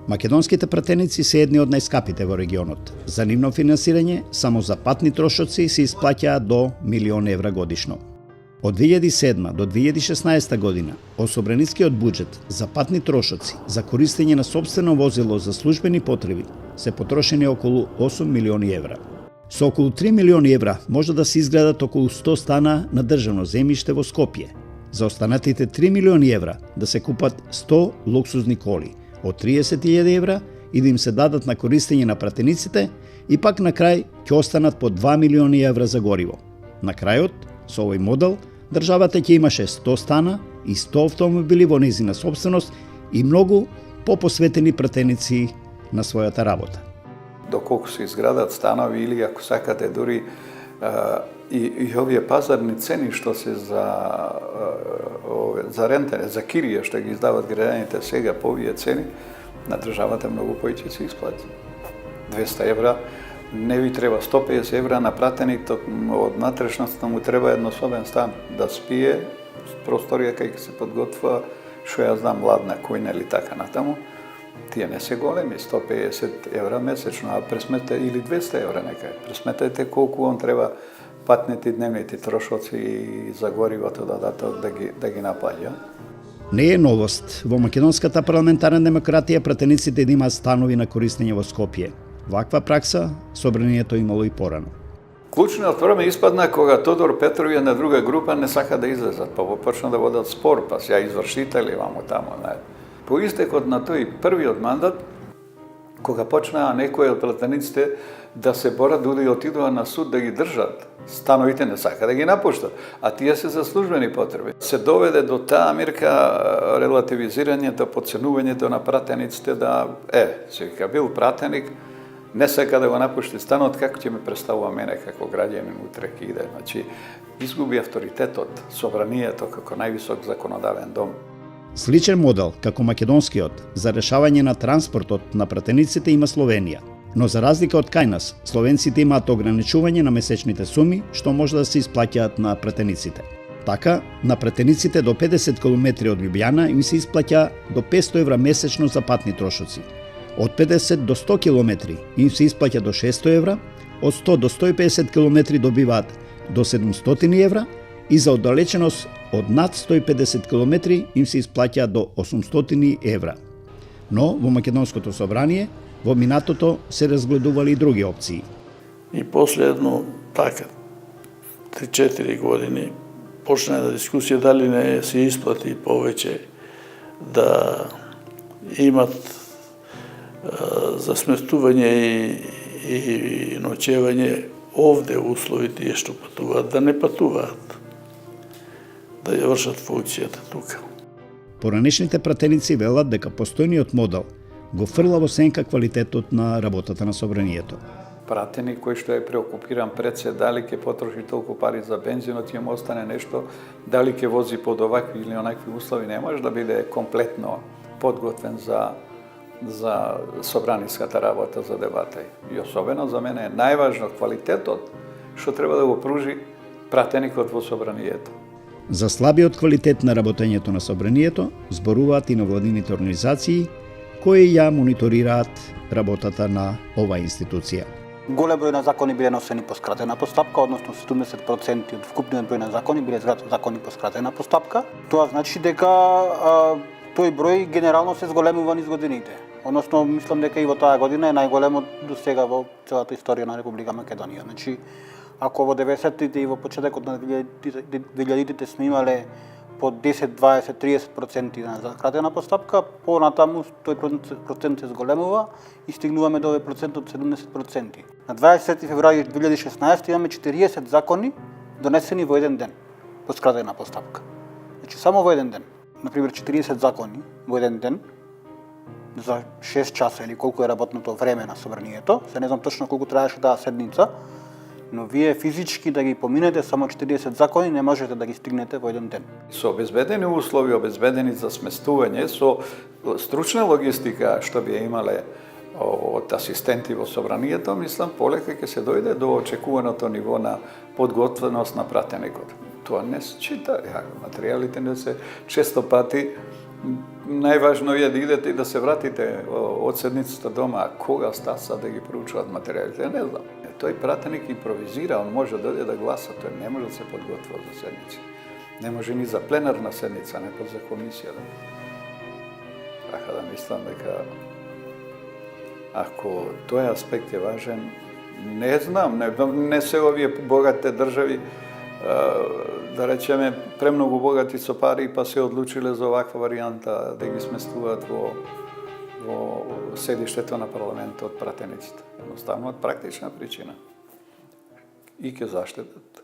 Македонските пратеници се едни од најскапите во регионот. За нивно финансирање само за патни трошоци се исплаќаат до 1.000.000 евра годишно. Од 2007 до 2016 година, особранискиот буџет за патни трошоци за користење на сопствено возило за службени потреби се потрошени околу 8 милиони евра. Со околу 3 милиони евра може да се изградат околу 100 стана на државно земјиште во Скопје. За останатите 3 милиони евра да се купат 100 луксузни коли од 30.000 евра и да им се дадат на користење на пратениците и пак на крај ќе останат по 2 милиони евра за гориво. На крајот, со овој модел, државата ќе имаше 100 стана и 100 автомобили во нејзина собственост и многу попосветени пратеници на својата работа. Доколку се изградат станови или ако сакате дури и овие пазарни цени што се за рентене, за кирија што ги издават граѓаните сега по овие цени, на државата многу повеќе се исплати. 200 евра не ви треба, 150 евра на пратеник, од натрешноста му треба еднособен стан да спие, просторија кај ќе се подготвува, што ја знам, ладна кујна или така натаму. Тие не се големи, 150 евра месечно, а пресмете или 200 евра некај. Пресметете колку он треба патните дневните трошоци и за горивото да ги наплаќа. Не е новост во македонската парламентарна демократија пратениците да имаат станови на користење во Скопје. Ваква пракса собранието имало и порано. Клучниот проблем испадна кога Тодор Петров и една друга група не сака да излезат, па почна да водат спор, па се извршители вамо тамо. По истекот на тој првиот мандат, кога почнаа некои од пратениците да се борат да отидува на суд да ги држат, становите не сака да ги напуштат, а тие се за службени потреби. Се доведе до таа мирка релативизирањето, подценувањето на пратениците да се вика бил пратеник, не сака да го напушти станот, како ќе ме представува мене како граѓанин утре ќе иде. Значи, изгуби авторитетот, собранието како највисок законодавен дом. Сличен модел, како македонскиот, за решавање на транспортот на пратениците има Словенија. Но за разлика од кај нас, словенците имаат ограничување на месечните суми што може да се исплаќаат на пратениците. Така, на пратениците до 50 км од Лјубљана им се исплаќа до 500 евра месечно за патни трошоци. Од 50 до 100 км им се исплаќа до 600 евра, од 100 до 150 км добиваат до 700 евра и за оддалеченост од над 150 км им се исплаќа до 800 евра. Но во Македонското собрание во минатото се разгледували и други опции. И последно, така, 3-4 години, почна да дискусија дали не се исплати повеќе да имат за сместување и ноќевање овде услови тие што патуваат, да не патуваат, да ја вршат функцијата тука. Поранешните пратеници велат дека постојниот модел го фрла во сенка квалитетот на работата на собранието. Пратеник кој што е преокупиран пред се, дали ќе потроши толку пари за бензинот, ќе му остане нешто, дали ќе вози под овакви или онакви услови, не може да биде комплетно подготвен за собраниската работа, за дебата. И особено за мене е најважно квалитетот што треба да го пружи пратеникот во собранието. За слабиот квалитет на работењето на собранието зборуваат и невладините организации кои ја мониторираат работата на оваа институција. Голем број на закони биле носени по скратена постапка, односно 70% од вкупниот број на закони биле закони по скратена постапка. Тоа значи дека тој број генерално се зголемува низ годините. Односно, мислам дека и во таа година е најголемот до сега во целата историја на Република Македонија. Значи, ако во 90-тите и во почетокот на 2000-тите сме имале по 10, 20, 30% на закратена постапка, понатаму тој процент се зголемува и стигнуваме до овој процент од 70%. На 20 февруари 2016 имаме 40 закони донесени во еден ден по скратена постапка. Значи само во еден ден. Например, 40 закони во еден ден за 6 часа или колку е работното време на собранието. Се не знам точно колку траеше таа седница, но вие физички да ги поминете само 40 закони не можете да ги стигнете во еден ден. Со обезбедени услови, обезбедени за сместување, со стручна логистика што би имале од асистенти во собранието, мислам, полека ќе се дојде до очекуваното ниво на подготвеност на пратеникот. Тоа не се чита, материјалите не се често пати Najvažno je da idete i da se vratite od sednicата дома, a koga sta sad da gi proučavati materijal, ja ne znam. Той пратеник импровизира, он може да дојде да гласа, тој не може да се подготвува за седници. Не може ни за пленарна седница, не за комисија. Така да мислам дека ако тој аспект е важен, не знам, не се овие богате држави, да речеме, премногу богати со пари, па се одлучиле за оваква варијанта да ги сместуваат во седиштето на парламентот од пратениците. Едноставно од практична причина. И ќе заштедат